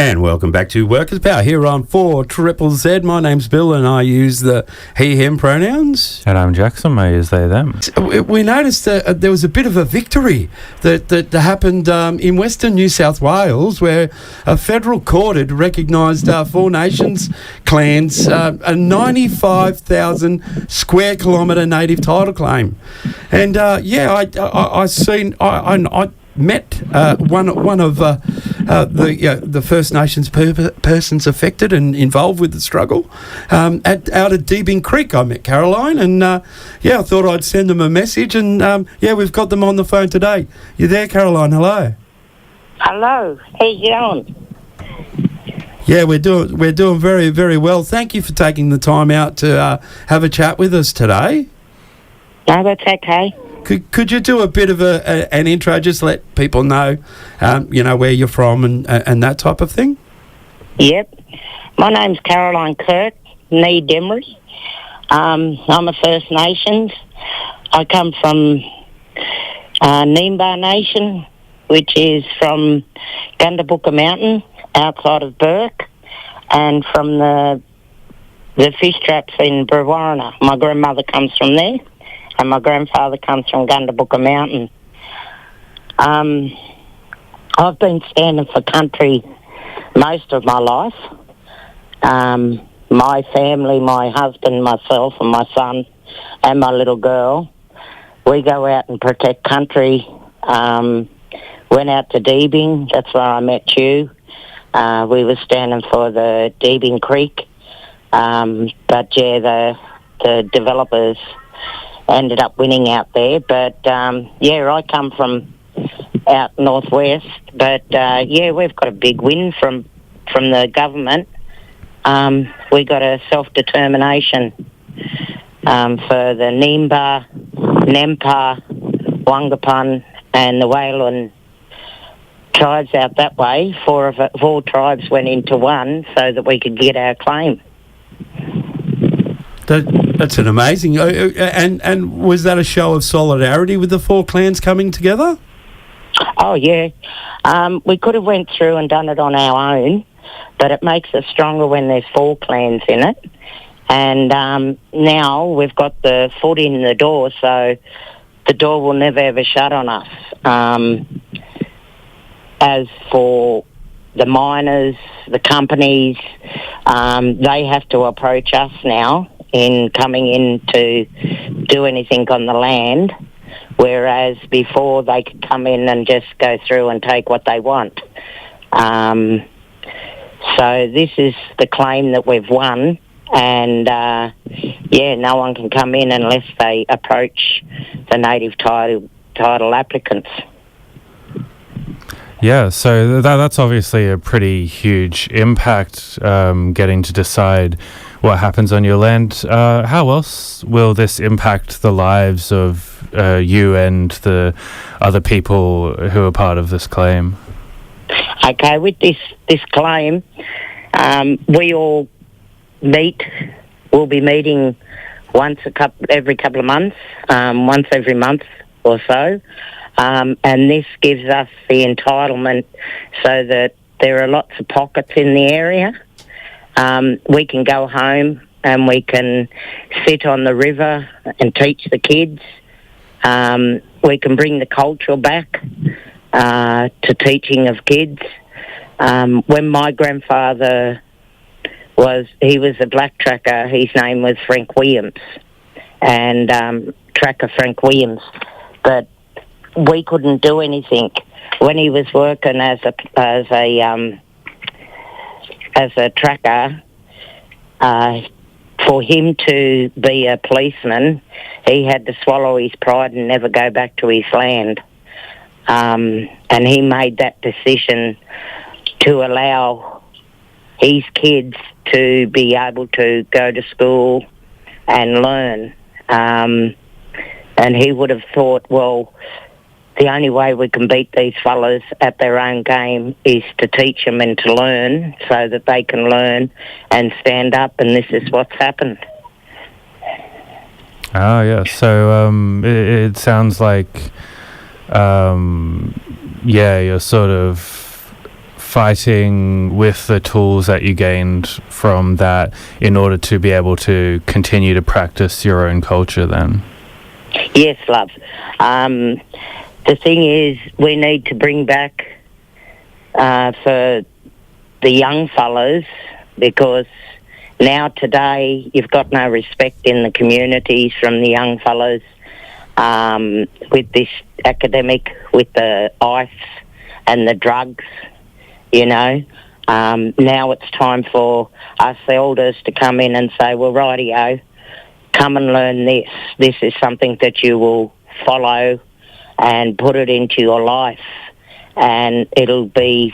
And welcome back to Workers' Power here on 4ZZZ. My name's Bill and I use the he, him pronouns. And I'm Jackson, I use they, them. We noticed that there was a bit of a victory that happened in Western New South Wales, where a federal court had recognised Four Nations clans a 95,000 square kilometre native title claim. And I met one of the First Nations persons affected and involved with the struggle out at Deebing Creek. I met Caroline, and I thought I'd send them a message, and we've got them on the phone today. You there, Caroline? Hello. Hello. How you going? Yeah, we're doing very, very well. Thank you for taking the time out to have a chat with us today. No, that's okay. Could you do a bit of an intro, just let people know, where you're from and that type of thing? Yep. My name's Caroline Kirk, nee Demery. I'm a First Nations. I come from Ngemba Nation, which is from Gundabooka Mountain, outside of Burke, and from the fish traps in Brewarrina. My grandmother comes from there. And my grandfather comes from Gundabooka Mountain. I've been standing for country most of my life. My family, my husband, myself and my son and my little girl, we go out and protect country. Went out to Deebing, that's where I met you. We were standing for the Deebing Creek. The developers ended up winning out there, but I come from out northwest, but we've got a big win from the government. We got a self-determination for the Ngiyampaa, Wangaaypuwan and the Wayilwan tribes out that way. Four tribes went into one so that we could get our claim. That's an amazing... And was that a show of solidarity with the four clans coming together? Oh, yeah. We could have went through and done it on our own, but it makes us stronger when there's four clans in it. And now we've got the foot in the door, so the door will never, ever shut on us. As for the miners, the companies, they have to approach us now in coming in to do anything on the land, whereas before they could come in and just go through and take what they want. So this is the claim that we've won, and no one can come in unless they approach the native title applicants. Yeah, so that's obviously a pretty huge impact, getting to decide what happens on your land. How else will this impact the lives of you and the other people who are part of this claim? Okay, with this claim, we all meet. We'll be meeting every couple of months, once every month or so. And this gives us the entitlement so that there are lots of pockets in the area. We can go home and we can sit on the river and teach the kids. We can bring the culture back to teaching of kids. When my grandfather was a black tracker, his name was Frank Williams, and Tracker Frank Williams. But we couldn't do anything when he was working as a tracker. For him to be a policeman, he had to swallow his pride and never go back to his land. And he made that decision to allow his kids to be able to go to school and learn. And he would have thought, well, the only way we can beat these fellas at their own game is to teach them and to learn so that they can learn and stand up, and this is what's happened. Oh, yeah. So it sounds like, you're sort of fighting with the tools that you gained from that in order to be able to continue to practice your own culture then? Yes, love. The thing is, we need to bring back for the young fellas, because now today you've got no respect in the communities from the young fellas with this academic, with the ice and the drugs, you know. Now it's time for us elders to come in and say, well, rightio, come and learn this. This is something that you will follow and put it into your life, and it'll be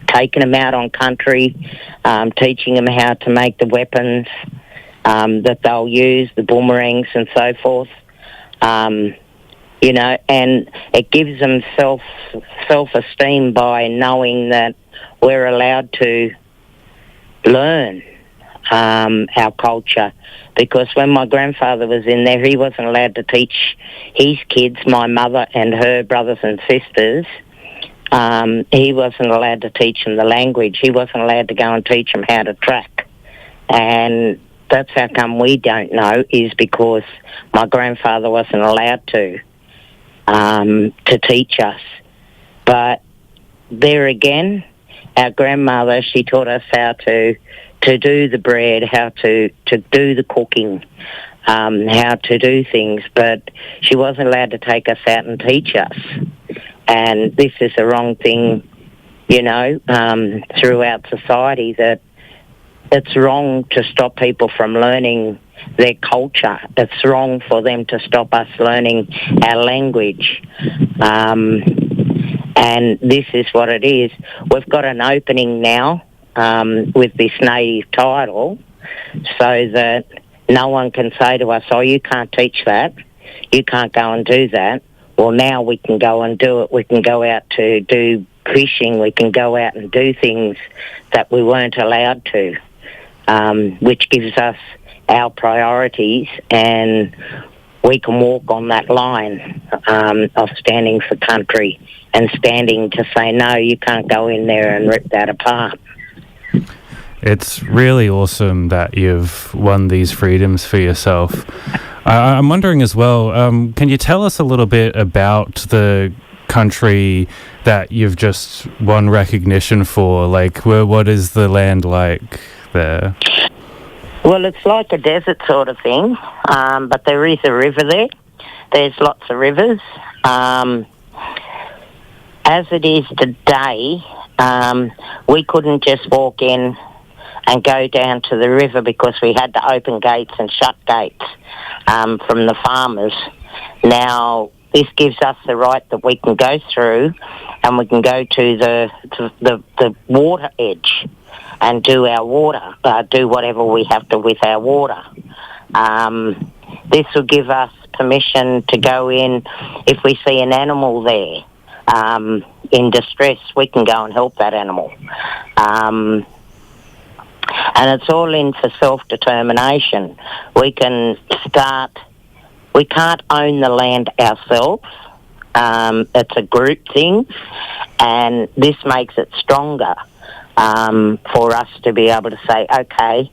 taking them out on country, teaching them how to make the weapons that they'll use, the boomerangs and so forth. You know, and it gives them self-esteem by knowing that we're allowed to learn our culture. Because when my grandfather was in there, he wasn't allowed to teach his kids, my mother and her brothers and sisters. He wasn't allowed to teach them the language. He wasn't allowed to go and teach them how to track. And that's how come we don't know, is because my grandfather wasn't allowed to teach us. But there again, our grandmother, she taught us how to do the bread, how to do the cooking, how to do things, but she wasn't allowed to take us out and teach us. And this is the wrong thing, you know, throughout society, that it's wrong to stop people from learning their culture. It's wrong for them to stop us learning our language. And this is what it is. We've got an opening now with this native title, so that no one can say to us, oh, you can't teach that, you can't go and do that. Well, now we can go and do it. We can go out to do fishing. We can go out and do things that we weren't allowed to, which gives us our priorities, and we can walk on that line of standing for country and standing to say, no, you can't go in there and rip that apart. It's really awesome that you've won these freedoms for yourself. I'm wondering as well, can you tell us a little bit about the country that you've just won recognition for? Like, what is the land like there? Well, it's like a desert sort of thing, but there is a river there. There's lots of rivers. As it is today, we couldn't just walk in and go down to the river because we had to open gates and shut gates from the farmers. Now, this gives us the right that we can go through and we can go to the water edge and do our water, do whatever we have to with our water. This will give us permission to go in. If we see an animal there in distress, we can go and help that animal. And it's all in for self-determination. We can start. We can't own the land ourselves. It's a group thing, and this makes it stronger for us to be able to say, okay,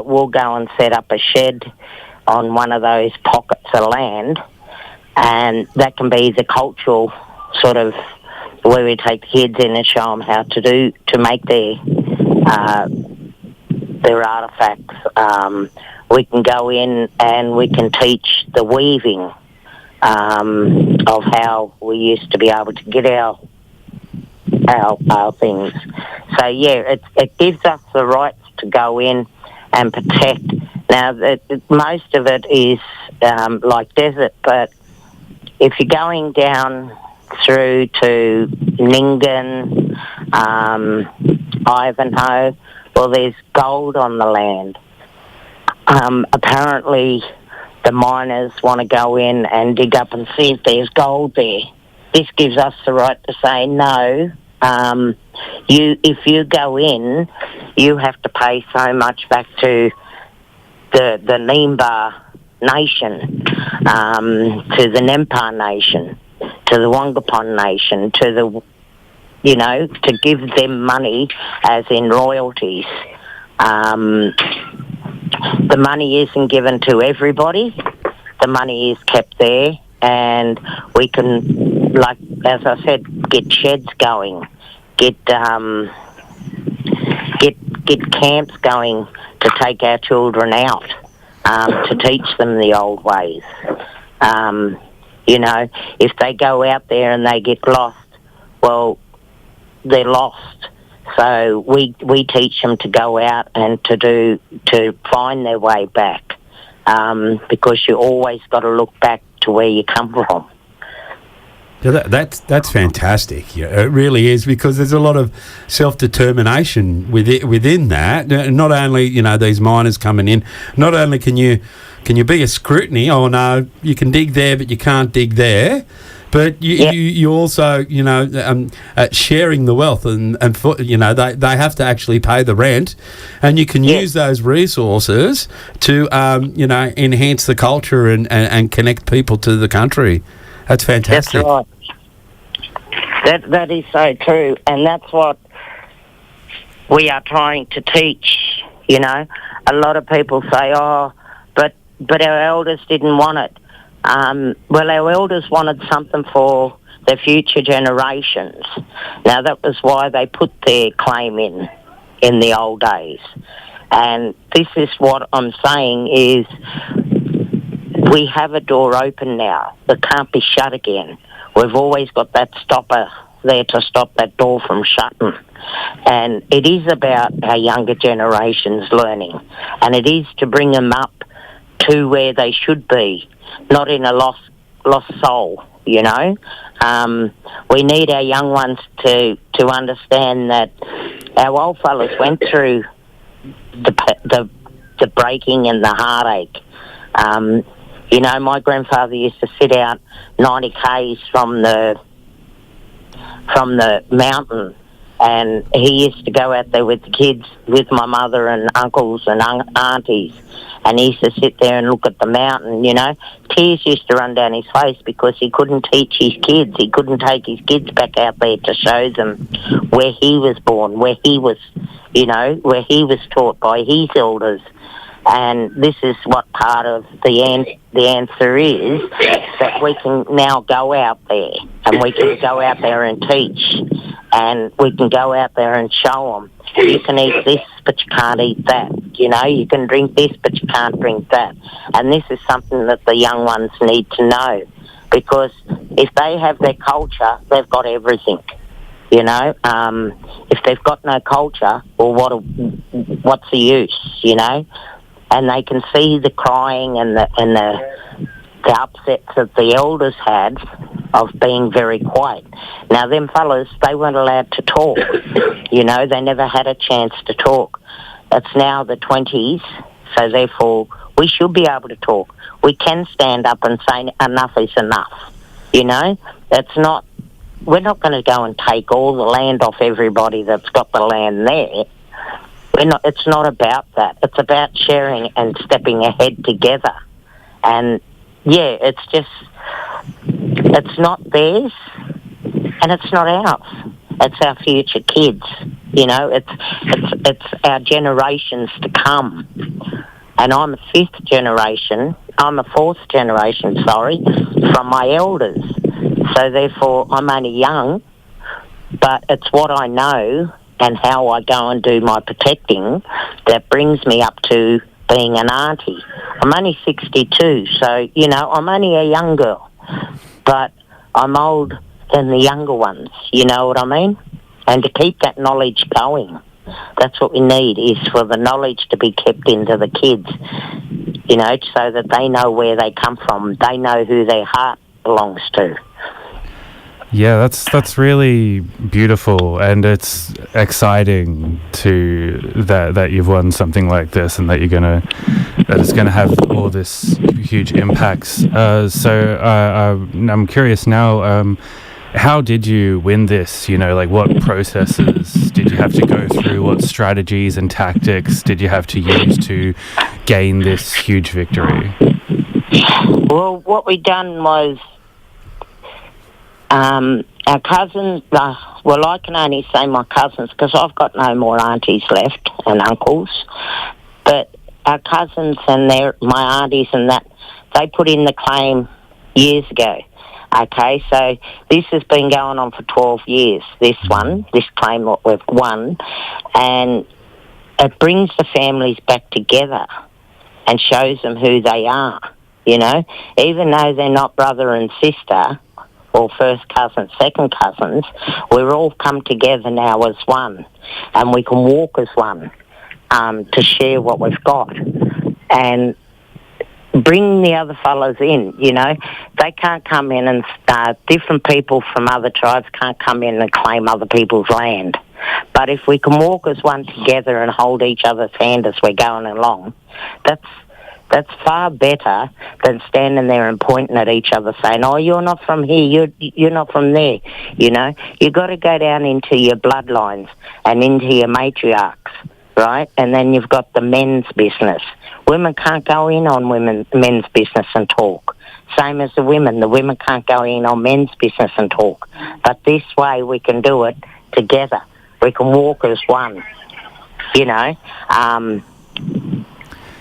we'll go and set up a shed on one of those pockets of land, and that can be the cultural sort of where we take the kids in and show them how to make their artefacts. We can go in and we can teach the weaving of how we used to be able to get our things. So yeah, it gives us the rights to go in and protect. Now, most of it is like desert, but if you're going down through to Nyngan, Ivanhoe, well, there's gold on the land. Apparently, the miners want to go in and dig up and see if there's gold there. This gives us the right to say, no, if you go in, you have to pay so much back to the Ngemba nation, to the Ngiyampaa nation, to the Wangaaypuwan nation, to the to give them money as in royalties. The money isn't given to everybody. The money is kept there, and we can, like as I said, get sheds going, get camps going to take our children out, to teach them the old ways. If they go out there and they get lost, well, they're lost. So we teach them to go out and to find their way back, because you always got to look back to where you come from. Yeah, that's fantastic. Yeah, it really is, because there's a lot of self-determination within that. Not only these miners coming in, not only can you be a scrutiny. Oh no, you can dig there, but you can't dig there. But you also sharing the wealth and they have to actually pay the rent, and you can use those resources to enhance the culture and connect people to the country. That's fantastic. That's right. That is so true, and that's what we are trying to teach. A lot of people say, "Oh, but our elders didn't want it." Well, our elders wanted something for their future generations. Now, that was why they put their claim in the old days. And this is what I'm saying is, we have a door open now that can't be shut again. We've always got that stopper there to stop that door from shutting. And it is about our younger generations learning. And it is to bring them up to where they should be, not in a lost soul, We need our young ones to understand that our old fellas went through the breaking and the heartache. My grandfather used to sit out 90 k's from the mountain, and he used to go out there with the kids, with my mother and uncles and aunties, and he used to sit there and look at the mountain, Tears used to run down his face because he couldn't teach his kids. He couldn't take his kids back out there to show them where he was born, where he was, where he was taught by his elders. And this is what part of the answer is, that we can now go out there and we can go out there and teach, and we can go out there and show them, you can eat this but you can't eat that, you can drink this but you can't drink that. And this is something that the young ones need to know, because if they have their culture, they've got everything. If they've got no culture, well, what's the use, And they can see the crying and the upsets that the elders had of being very quiet. Now, them fellas, they weren't allowed to talk. They never had a chance to talk. It's now the 20s, so therefore we should be able to talk. We can stand up and say enough is enough. We're not going to go and take all the land off everybody that's got the land there. It's not about that. It's about sharing and stepping ahead together. And it's not theirs and it's not ours. It's our future kids. It's our generations to come. And I'm a fourth generation, from my elders. So therefore I'm only young, but it's what I know and how I go and do my protecting that brings me up to being an auntie. I'm only 62, so, I'm only a young girl, but I'm old than the younger ones, you know what I mean? And to keep that knowledge going, that's what we need, is for the knowledge to be kept into the kids, so that they know where they come from, they know who their heart belongs to. Yeah, that's really beautiful, and it's exciting that you've won something like this, and that it's gonna have all this huge impacts. So I'm curious now. How did you win this? What processes did you have to go through? What strategies and tactics did you have to use to gain this huge victory? Well, what we done was our cousins, well, I can only say my cousins because I've got no more aunties left and uncles. But our cousins and my aunties and that, they put in the claim years ago. Okay, so this has been going on for 12 years, this claim that we've won, and it brings the families back together and shows them who they are, you know. Even though they're not brother and sister or first cousins, second cousins, we're all come together now as one, and we can walk as one to share what we've got. And bring the other fellas in, you know. They can't come in and different people from other tribes can't come in and claim other people's land. But if we can walk as one together and hold each other's hand as we're going along, that's far better than standing there and pointing at each other saying, oh, you're not from here, you're not from there, you know. You've got to go down into your bloodlines and into your matriarchs, right? And then you've got the men's business. Women can't go in on men's business and talk. Same as the women. The women can't go in on men's business and talk. But this way we can do it together. We can walk as one, you know.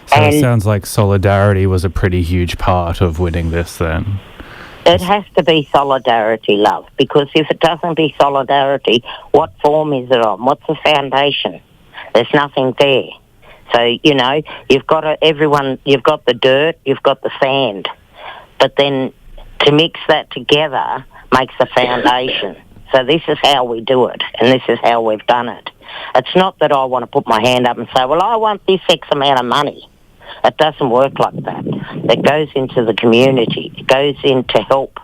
So it sounds like solidarity was a pretty huge part of winning this then. It has to be solidarity, love, because if it doesn't be solidarity, what form is it on? What's the foundation? There's nothing there. So, you know, you've got the dirt, you've got the sand, but then to mix that together makes the foundation. So this is how we do it, and this is how we've done it. It's not that I want to put my hand up and say, well, I want this X amount of money. It doesn't work like that. It goes into the community. It goes in to help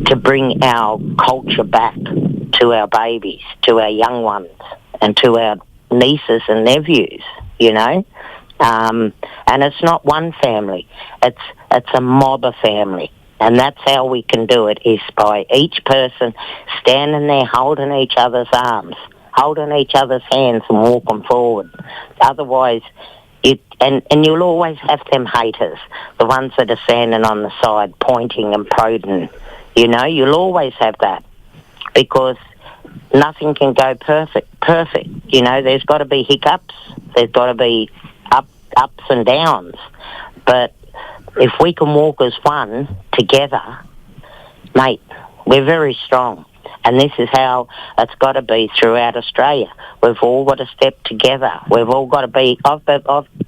to bring our culture back to our babies, to our young ones, and to our nieces and nephews, you know. And it's not one family. It's a mob of family. And that's how we can do it, is by each person standing there holding each other's arms, holding each other's hands and walking forward. Otherwise, and you'll always have them haters, the ones that are standing on the side pointing and prodding. You know, you'll always have that because nothing can go perfect. You know, there's got to be hiccups. There's got to be ups and downs. But if we can walk as one together, mate, we're very strong. And this is how it's got to be throughout Australia. We've all got to step together. We've all got to be... I've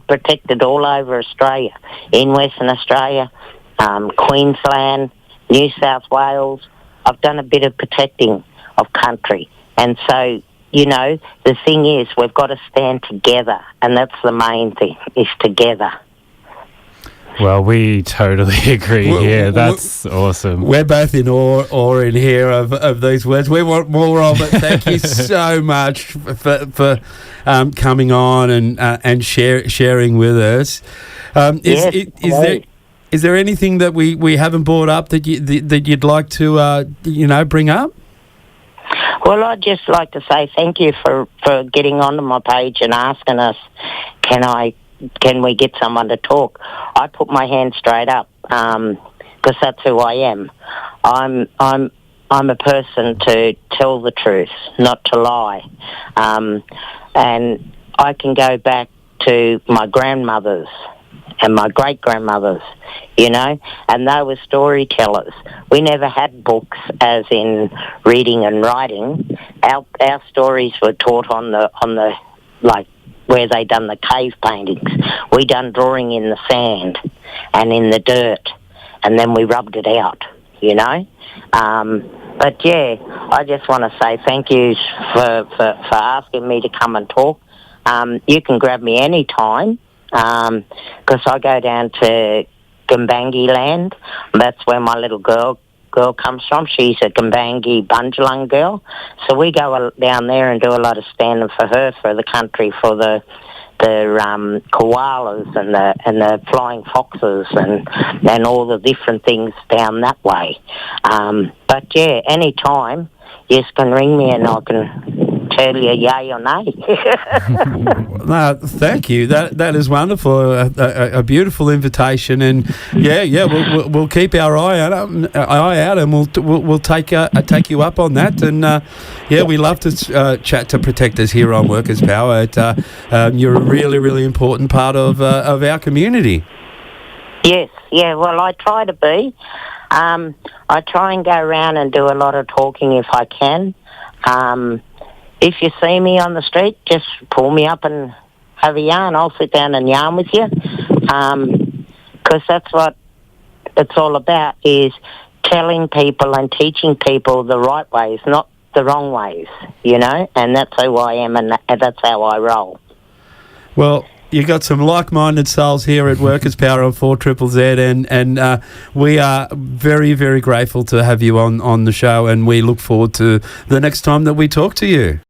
protected all over Australia, in Western Australia, Queensland, New South Wales. I've done a bit of protecting of country. And so, you know, the thing is we've got to stand together, and that's the main thing, is together. Well, we totally agree here. That's awesome. We're both in awe in here of these words. We want more of it. Thank you so much for coming on and sharing with us. Is there anything that we haven't brought up that you'd like to bring up? Well, I'd just like to say thank you for getting onto my page and asking us, can we get someone to talk? I put my hand straight up because that's who I am. I'm a person to tell the truth, not to lie. And I can go back to my grandmothers and my great-grandmothers, you know, and they were storytellers. We never had books as in reading and writing. Our stories were taught on the like, where they done the cave paintings. We done drawing in the sand and in the dirt, and then we rubbed it out, you know. But yeah, I just want to say thank you for asking me to come and talk. You can grab me any time because I go down to Gumbaynggirr land. That's where my little girl comes from. She's a Gumbaynggirr Bundjalung girl. So we go down there and do a lot of standing for her, for the country, for the koalas and the flying foxes and all the different things down that way. But yeah, any time, you can ring me and I can tell you yay or nay. No, thank you. That is wonderful. A beautiful invitation, and we'll keep our eye out, and we'll take you up on that. And we love to chat to protectors here on Workers Power. You're a really, really important part of our community. Yes, yeah. Well, I try to be. I try and go around and do a lot of talking if I can. If you see me on the street, just pull me up and have a yarn. I'll sit down and yarn with you, because that's what it's all about, is telling people and teaching people the right ways, not the wrong ways, and that's who I am, and that's how I roll. Well, you got some like-minded souls here at Workers Power on 4ZZZ, and we are very, very grateful to have you on the show, and we look forward to the next time that we talk to you.